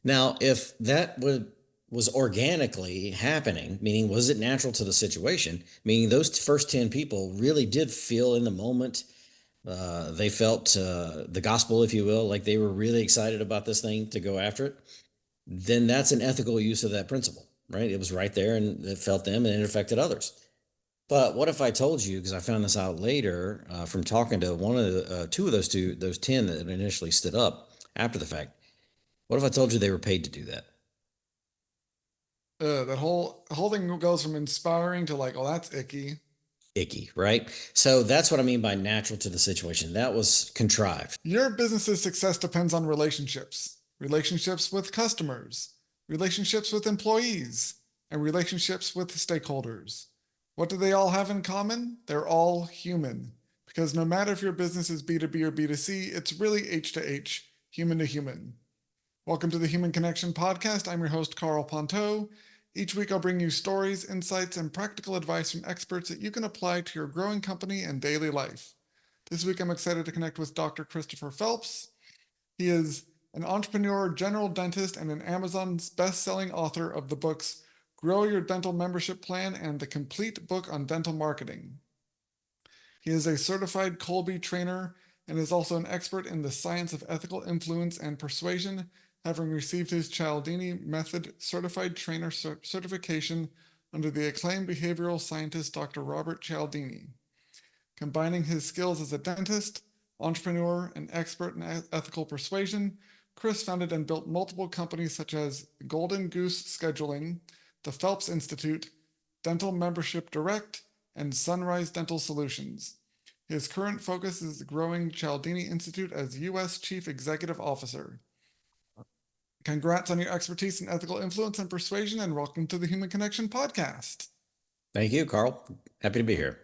Now, if that was organically happening, meaning was it natural to the situation, meaning those first 10 people really did feel in the moment, they felt the gospel, if you will, like they were really excited about this thing to go after it, then that's an ethical use of that principle, right? It was right there and it felt them and it affected others. But what if I told you, because I found this out later from talking to one of the those 10 that initially stood up after the fact, what if I told you they were paid to do that? That whole thing goes from inspiring to like, oh, that's icky. Icky, right? So that's what I mean by natural to the situation. That was contrived. Your business's success depends on relationships, relationships with customers, relationships with employees, and relationships with stakeholders. What do they all have in common? They're all human. Because no matter if your business is B2B or B2C, it's really H to H, human to human. Welcome to the Human Connection Podcast. I'm your host, Carl Ponto. Each week, I'll bring you stories, insights, and practical advice from experts that you can apply to your growing company and daily life. This week, I'm excited to connect with Dr. Christopher Phelps. He is an entrepreneur, general dentist, and an Amazon's best-selling author of the books Grow Your Dental Membership Plan and The Complete Book on Dental Marketing. He is a certified Colby trainer and is also an expert in the science of ethical influence and persuasion, having received his Cialdini Method Certified Trainer certification under the acclaimed behavioral scientist Dr. Robert Cialdini. Combining his skills as a dentist, entrepreneur, and expert in ethical persuasion, Chris founded and built multiple companies such as Golden Goose Scheduling, the Phelps Institute, Dental Membership Direct, and Sunrise Dental Solutions. His current focus is growing Cialdini Institute as U.S. Chief Executive Officer. Congrats on your expertise in ethical influence and persuasion, and welcome to the Human Connection Podcast. Thank you, Carl. Happy to be here.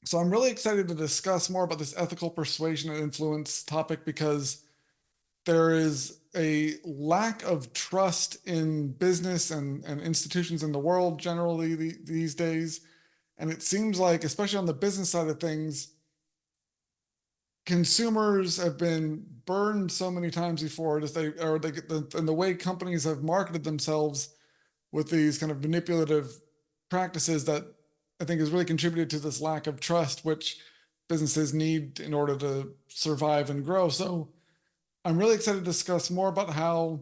So I'm really excited to discuss more about this ethical persuasion and influence topic because there is a lack of trust in business and institutions in the world generally these days. And it seems like, especially on the business side of things, consumers have been burned so many times before, and the way companies have marketed themselves with these kind of manipulative practices that I think has really contributed to this lack of trust, which businesses need in order to survive and grow. So I'm really excited to discuss more about how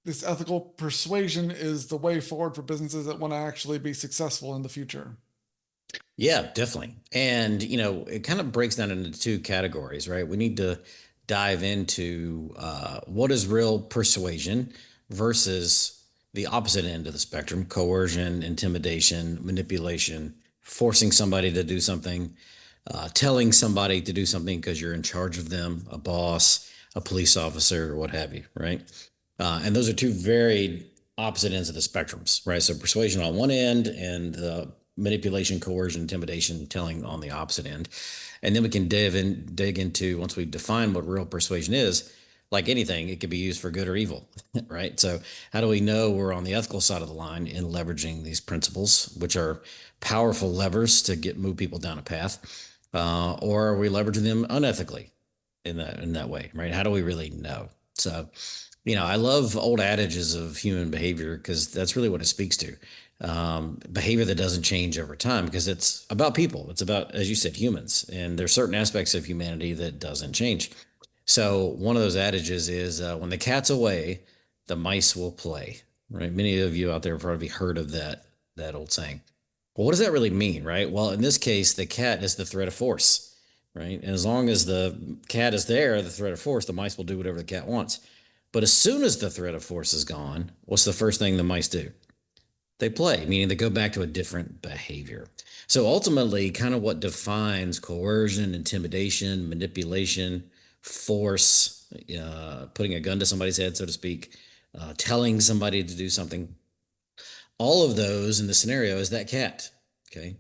this ethical persuasion is the way forward for businesses that want to actually be successful in the future. Yeah, definitely. And, it kind of breaks down into two categories, right? We need to dive into what is real persuasion versus the opposite end of the spectrum: coercion, intimidation, manipulation, forcing somebody to do something, telling somebody to do something because you're in charge of them, a boss, a police officer, or what have you, right? And those are two very opposite ends of the spectrums, right? So persuasion on one end and manipulation, coercion, intimidation, telling on the opposite end. And then we can dig into, once we define what real persuasion is, like anything, it could be used for good or evil, right? So how do we know we're on the ethical side of the line in leveraging these principles, which are powerful levers to move people down a path, or are we leveraging them unethically in that way, right? How do we really know? So, I love old adages of human behavior because that's really what it speaks to. Behavior that doesn't change over time because it's about people. It's about, as you said, humans, and there's certain aspects of humanity that doesn't change. So one of those adages is when the cat's away, the mice will play. Right? Many of you out there have probably heard of that old saying. Well, what does that really mean, right? Well, in this case, the cat is the threat of force, right? And as long as the cat is there, the threat of force, the mice will do whatever the cat wants. But as soon as the threat of force is gone, what's the first thing the mice do? They play, meaning they go back to a different behavior. So ultimately, kind of what defines coercion, intimidation, manipulation, force, putting a gun to somebody's head, so to speak, telling somebody to do something, all of those in the scenario is that cat. Okay.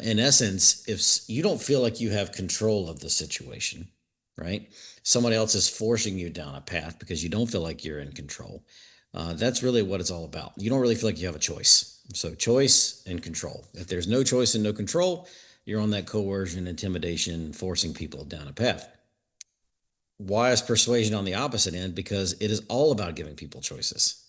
In essence, if you don't feel like you have control of the situation, right? Somebody else is forcing you down a path because you don't feel like you're in control. That's really what it's all about. You don't really feel like you have a choice. So, choice and control. If there's no choice and no control, you're on that coercion, intimidation, forcing people down a path. Why is persuasion on the opposite end? Because it is all about giving people choices,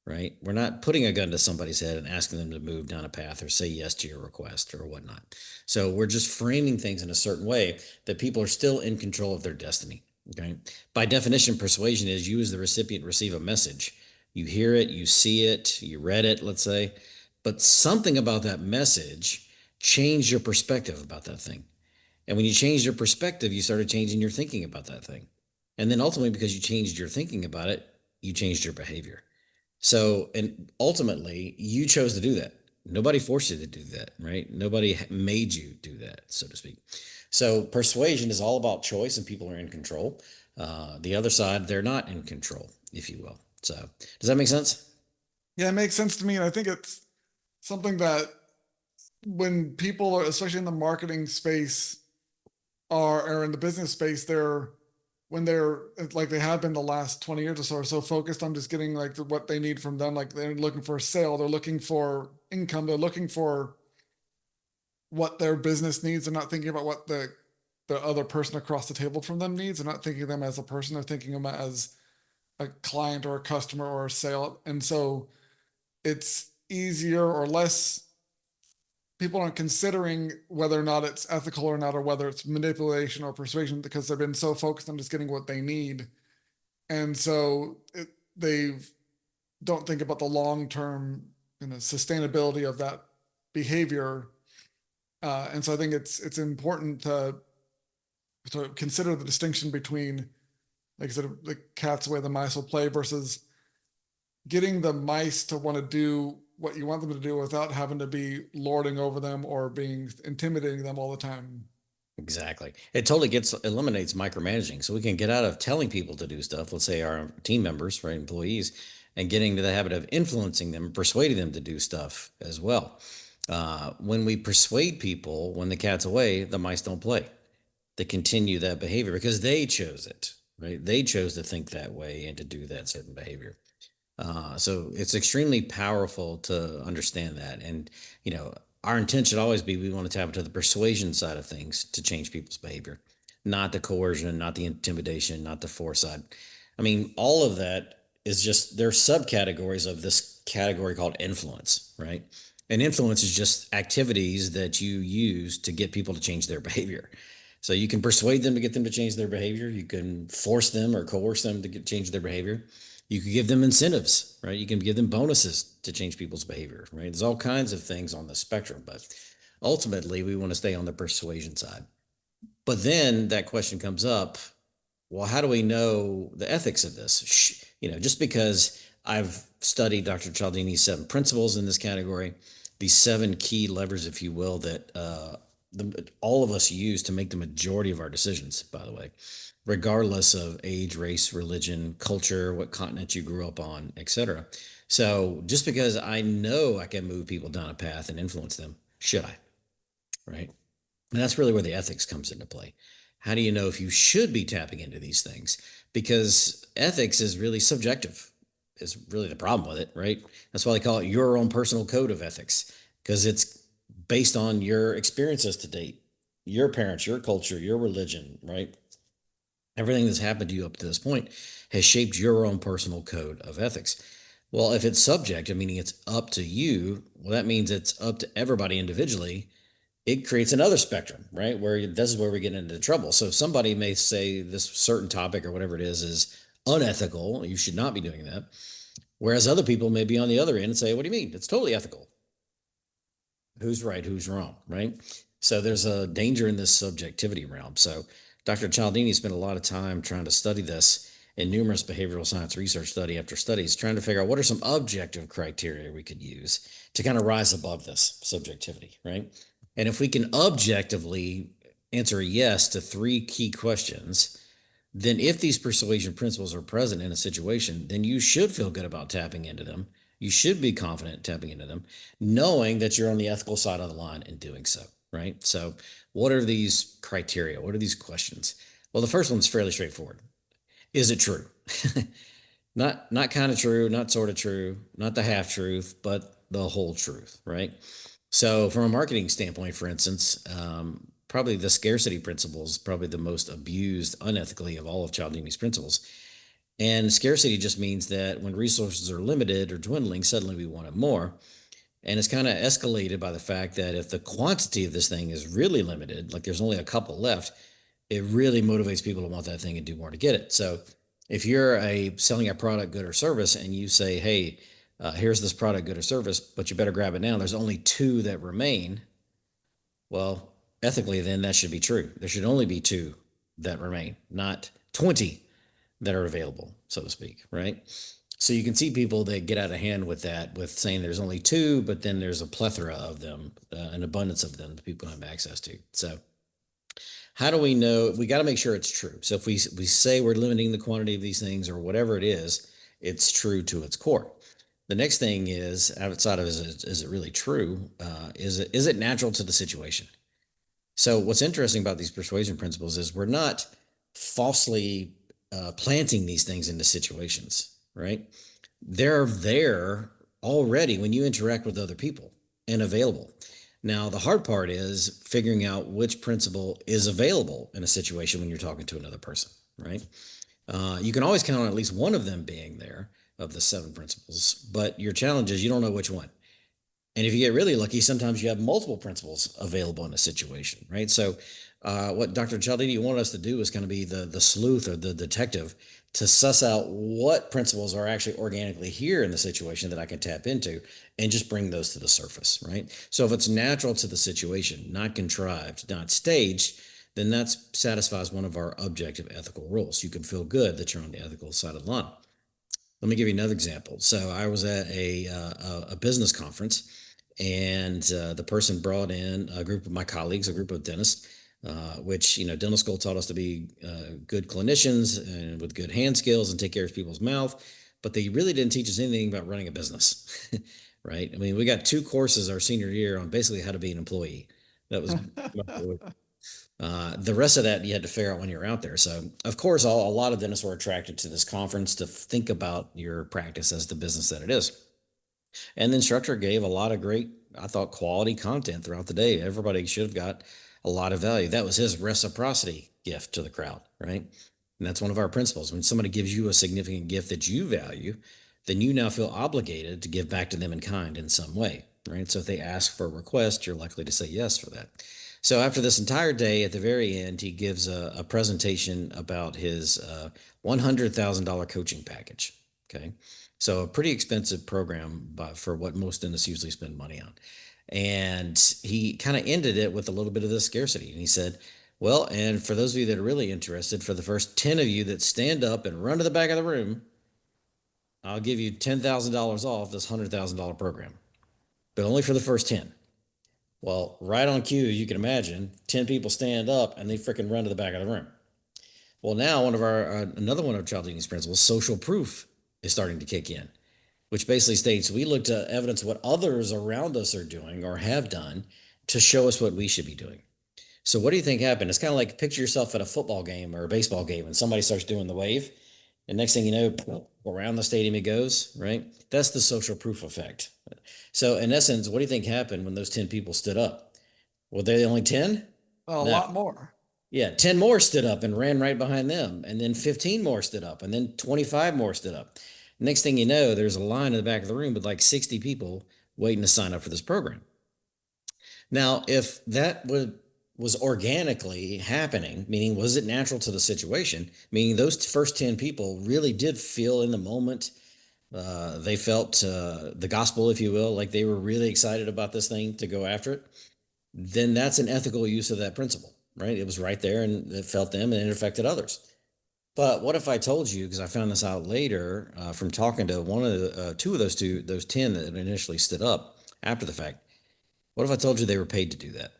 right? We're not putting a gun to somebody's head and asking them to move down a path or say yes to your request or whatnot. So we're just framing things in a certain way that people are still in control of their destiny. Okay. By definition, persuasion is you as the recipient receive a message. You hear it, you see it, you read it, let's say, but something about that message changed your perspective about that thing. And when you changed your perspective, you started changing your thinking about that thing. And then ultimately, because you changed your thinking about it, you changed your behavior. So, and ultimately, you chose to do that. Nobody forced you to do that, right? Nobody made you do that, so to speak. So, persuasion is all about choice, and people are in control. The other side, they're not in control, if you will. So, does that make sense? Yeah, it makes sense to me. And I think it's something that when people are, especially in the marketing space or in the business space, when they're like they have been the last 20 years or so, are so focused on just getting like what they need from them. Like they're looking for a sale, they're looking for income, they're looking for what their business needs. They're not thinking about what the other person across the table from them needs. They're not thinking of them as a person, they're thinking of them as a client or a customer or a sale. And so it's easier or less, people aren't considering whether or not it's ethical or not, or whether it's manipulation or persuasion, because they've been so focused on just getting what they need. And so they don't think about the long term, sustainability of that behavior. And so I think it's important to consider the distinction between, like I said, the cat's away, the mice will play, versus getting the mice to want to do what you want them to do without having to be lording over them or being intimidating them all the time. Exactly. It totally eliminates micromanaging. So we can get out of telling people to do stuff, let's say our team members, right, employees, and getting to the habit of influencing them, persuading them to do stuff as well. When we persuade people, when the cat's away, the mice don't play. They continue that behavior because they chose it, right? They chose to think that way and to do that certain behavior. So it's extremely powerful to understand that. And, our intent should always be we want to tap into the persuasion side of things to change people's behavior, not the coercion, not the intimidation, not the force side. I mean, all of that is just, there are subcategories of this category called influence, right? And influence is just activities that you use to get people to change their behavior. So you can persuade them to get them to change their behavior. You can force them or coerce them to change their behavior. You could give them incentives, right? You can give them bonuses to change people's behavior, right? There's all kinds of things on the spectrum, but ultimately we want to stay on the persuasion side. But then that question comes up, well, how do we know the ethics of this? Just because I've studied Dr. Cialdini's 7 principles in this category, these 7 key levers, if you will, that all of us use to make the majority of our decisions, by the way, regardless of age, race, religion, culture, what continent you grew up on, etc. So just because I know I can move people down a path and influence them, should I? Right? And that's really where the ethics comes into play. How do you know if you should be tapping into these things? Because ethics is really subjective, is really the problem with it, right? That's why they call it your own personal code of ethics, because it's based on your experiences to date, your parents, your culture, your religion, right? Everything that's happened to you up to this point has shaped your own personal code of ethics. Well, if it's subjective, meaning it's up to you, well, that means it's up to everybody individually. It creates another spectrum, right? Where this is where we get into trouble. So somebody may say this certain topic or whatever it is unethical. You should not be doing that. Whereas other people may be on the other end and say, what do you mean? It's totally ethical. Who's right? Who's wrong? Right? So there's a danger in this subjectivity realm. So Dr. Cialdini spent a lot of time trying to study this in numerous behavioral science research study after studies, trying to figure out what are some objective criteria we could use to kind of rise above this subjectivity, right? And if we can objectively answer a yes to 3 key questions, then if these persuasion principles are present in a situation, then you should feel good about tapping into them. You should be confident tapping into them, knowing that you're on the ethical side of the line in doing so, right? So, what are these criteria? What are these questions? Well, the first one's fairly straightforward. Is it true? Not kind of true, not sort of true, not the half truth, but the whole truth, right? So, from a marketing standpoint, for instance, probably the scarcity principle is probably the most abused unethically of all of Cialdini's principles. And scarcity just means that when resources are limited or dwindling, suddenly we want it more. And it's kind of escalated by the fact that if the quantity of this thing is really limited, like there's only a couple left, it really motivates people to want that thing and do more to get it. So if you're selling a product, good or service, and you say, "Hey, here's this product, good or service, but you better grab it now. There's only two that remain." Well, ethically, then that should be true. There should only be two that remain, not 20 that are available, so to speak, right? So you can see people that get out of hand with that, with saying there's only two, but then there's a plethora of them, an abundance of them that people have access to. So how do we know? We got to make sure it's true. So if we say we're limiting the quantity of these things or whatever it is, it's true to its core. The next thing is outside of is it really true? Is it natural to the situation? So what's interesting about these persuasion principles is we're not falsely planting these things into situations, right? They're there already when you interact with other people and available. Now, the hard part is figuring out which principle is available in a situation when you're talking to another person, right? You can always count on at least one of them being there of the seven principles, but your challenge is you don't know which one. And if you get really lucky, sometimes you have multiple principles available in a situation, right? So, what Dr. Cialdini wanted us to do is kind of be the sleuth or the detective to suss out what principles are actually organically here in the situation that I can tap into and just bring those to the surface, right? So, if it's natural to the situation, not contrived, not staged, then that satisfies one of our objective ethical rules. You can feel good that you're on the ethical side of the line. Let me give you another example. So I was at a business conference, and the person brought in a group of my colleagues, a group of dentists, which dental school taught us to be good clinicians and with good hand skills and take care of people's mouth, but they really didn't teach us anything about running a business, right? I mean, we got two courses our senior year on basically how to be an employee. That was the rest of that you had to figure out when you're out there. So, of course, a lot of dentists were attracted to this conference to think about your practice as the business that it is. And the instructor gave a lot of great, I thought, quality content throughout the day. Everybody should have got a lot of value. That was his reciprocity gift to the crowd, right? And that's one of our principles. When somebody gives you a significant gift that you value, then you now feel obligated to give back to them in kind in some way, right? So if they ask for a request, you're likely to say yes for that. So after this entire day, at the very end, he gives a presentation about his $100,000 coaching package. Okay. So a pretty expensive program for what most dentists usually spend money on. And he kind of ended it with a little bit of the scarcity. And he said, well, and for those of you that are really interested, for the first 10 of you that stand up and run to the back of the room, I'll give you $10,000 off this $100,000 program, but only for the first 10. Well, right on cue, you can imagine 10 people stand up and they freaking run to the back of the room. Well, now another one of Cialdini's principles, social proof, is starting to kick in, which basically states we look to evidence what others around us are doing or have done to show us what we should be doing. So what do you think happened? It's kind of like picture yourself at a football game or a baseball game and somebody starts doing the wave. And next thing you know, around the stadium it goes, right? That's the social proof effect. So in essence, what do you think happened when those 10 people stood up? Were they only 10? A No. lot more. Yeah, 10 more stood up and ran right behind them. And then 15 more stood up. And then 25 more stood up. Next thing you know, there's a line in the back of the room with like 60 people waiting to sign up for this program. Now, if that was organically happening, meaning was it natural to the situation, meaning those first 10 people really did feel in the moment, they felt the gospel, if you will, like they were really excited about this thing to go after it, then that's an ethical use of that principle, right? It was right there and it felt them and it affected others. But what if I told you, because I found this out later from talking to one of the those 10 that initially stood up after the fact, what if I told you they were paid to do that?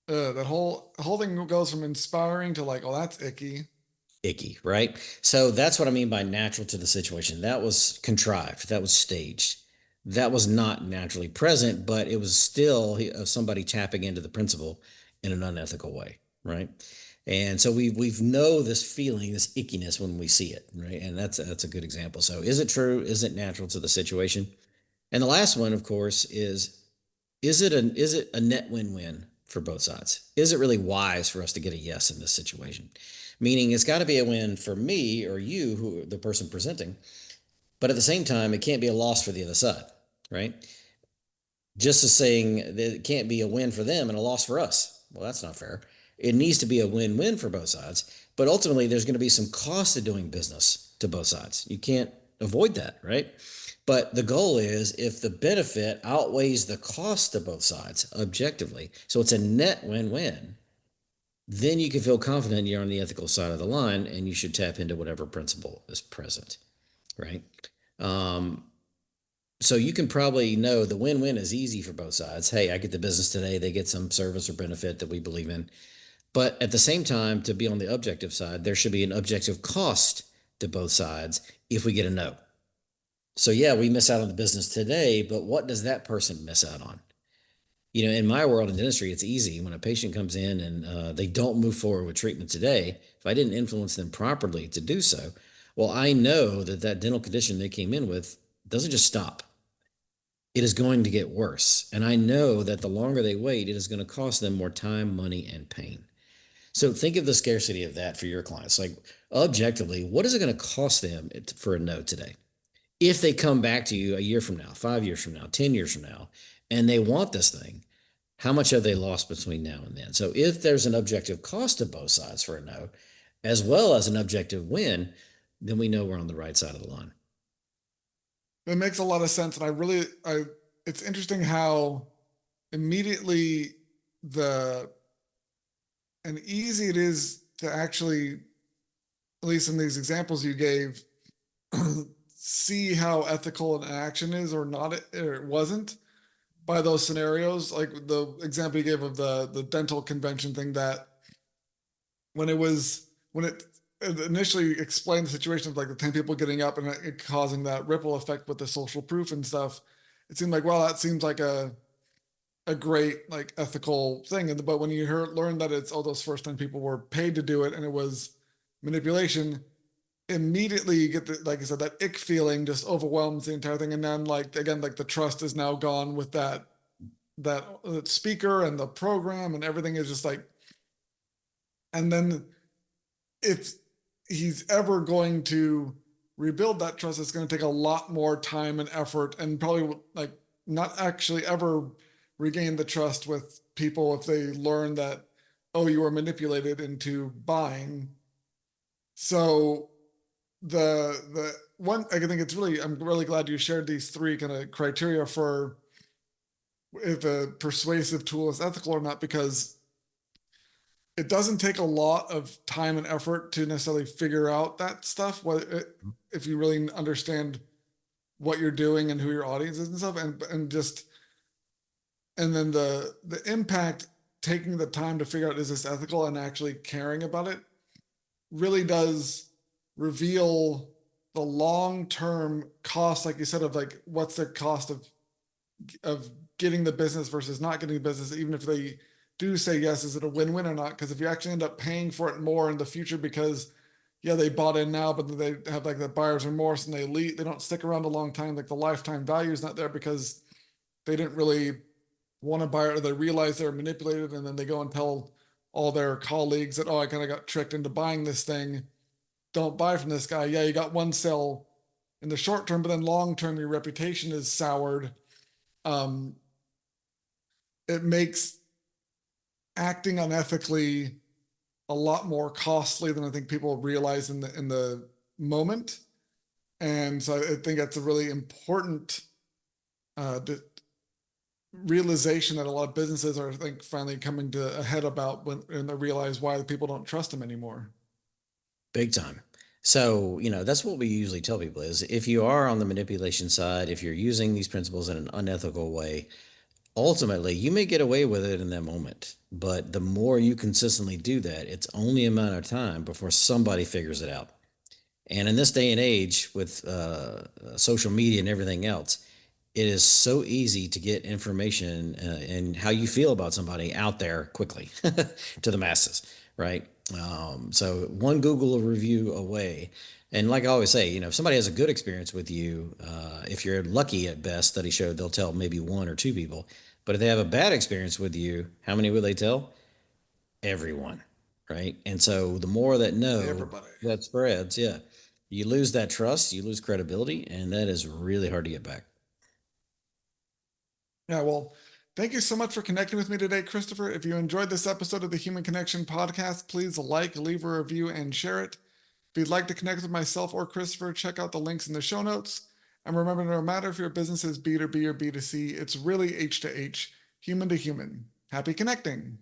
That whole thing goes from inspiring to like, oh, that's icky. Icky, right? So that's what I mean by natural to the situation. That was contrived, that was staged. That was not naturally present, but it was still somebody tapping into the principle in an unethical way, right? And so we've know this feeling, this ickiness when we see it, right? And that's a good example. So is it true? Is it natural to the situation? And the last one, of course, is it a net win-win for both sides? Is it really wise for us to get a yes in this situation? Meaning it's got to be a win for me or you, who the person presenting, but at the same time, it can't be a loss for the other side, right? Just as saying that it can't be a win for them and a loss for us. Well, that's not fair. It needs to be a win-win for both sides, but ultimately there's going to be some cost of doing business to both sides. You can't avoid that, right? But the goal is if the benefit outweighs the cost to both sides objectively, so it's a net win-win, then you can feel confident you're on the ethical side of the line and you should tap into whatever principle is present, right? Um, so you can probably know the win-win is easy for both sides. Hey, I get the business today, they get some service or benefit that we believe in. But at the same time, to be on the objective side, there should be an objective cost to both sides if we get a no. So yeah, we miss out on the business today, but what does that person miss out on? In my world in dentistry, it's easy. When a patient comes in and they don't move forward with treatment today, if I didn't influence them properly to do so, well, I know that that dental condition they came in with doesn't just stop. It is going to get worse. And I know that the longer they wait, it is going to cost them more time, money, and pain. So think of the scarcity of that for your clients. Like objectively, what is it going to cost them for a no today? If they come back to you a year from now, 5 years from now, 10 years from now, and they want this thing, how much have they lost between now and then? So if there's an objective cost to both sides for a no, as well as an objective win, then we know we're on the right side of the line. It makes a lot of sense. And it's interesting how immediately the, and easy it is to actually, at least in these examples you gave, see how ethical an action is or not, or it wasn't by those scenarios. Like the example you gave of the dental convention thing, that when it initially explained the situation of like the 10 people getting up and it causing that ripple effect with the social proof and stuff, it seemed like, well, that seems like a great like ethical thing. But when you learn that it's those first 10 people were paid to do it and it was manipulation, immediately you get like I said, that ick feeling just overwhelms the entire thing. And then like again, like the trust is now gone with that speaker and the program, and everything is just like, and then if he's ever going to rebuild that trust, it's going to take a lot more time and effort, and probably like not actually ever regain the trust with people if they learn that, oh, you were manipulated into buying. So the one, I think I'm really glad you shared these three kind of criteria for if a persuasive tool is ethical or not, because it doesn't take a lot of time and effort to necessarily figure out that stuff. If you really understand what you're doing and who your audience is and stuff, and then the impact, taking the time to figure out, is this ethical, and actually caring about it, really does reveal the long-term cost, like you said, of like what's the cost of getting the business versus not getting the business. Even if they do say yes, is it a win-win or not? Because if you actually end up paying for it more in the future because yeah, they bought in now, but they have like that buyer's remorse and they leave, they don't stick around a long time, like the lifetime value is not there because they didn't really want to buy it, or they realize they're manipulated, and then they go and tell all their colleagues that, oh, I kind of got tricked into buying this thing. Don't buy from this guy. Yeah, you got one sale in the short term, but then long term, your reputation is soured. It makes acting unethically a lot more costly than I think people realize in the moment. And so I think that's a really important realization that a lot of businesses are, I think, finally coming to a head about when they realize why the people don't trust them anymore. Big time. So, that's what we usually tell people is if you are on the manipulation side, if you're using these principles in an unethical way, ultimately you may get away with it in that moment. But the more you consistently do that, it's only a matter of time before somebody figures it out. And in this day and age with social media and everything else, it is so easy to get information and how you feel about somebody out there quickly to the masses, right? So one Google review away. And like I always say, if somebody has a good experience with you, if you're lucky at best, study showed they'll tell maybe one or two people. But if they have a bad experience with you, how many will they tell? Everyone, right? And so the more that know Everybody. that spreads, yeah, you lose that trust, you lose credibility, and that is really hard to get back. Yeah, well, thank you so much for connecting with me today, Christopher. If you enjoyed this episode of the Human Connection podcast, please like, leave a review, and share it. If you'd like to connect with myself or Christopher, check out the links in the show notes. And remember, no matter if your business is B2B or B2C, it's really H to H, human to human. Happy connecting.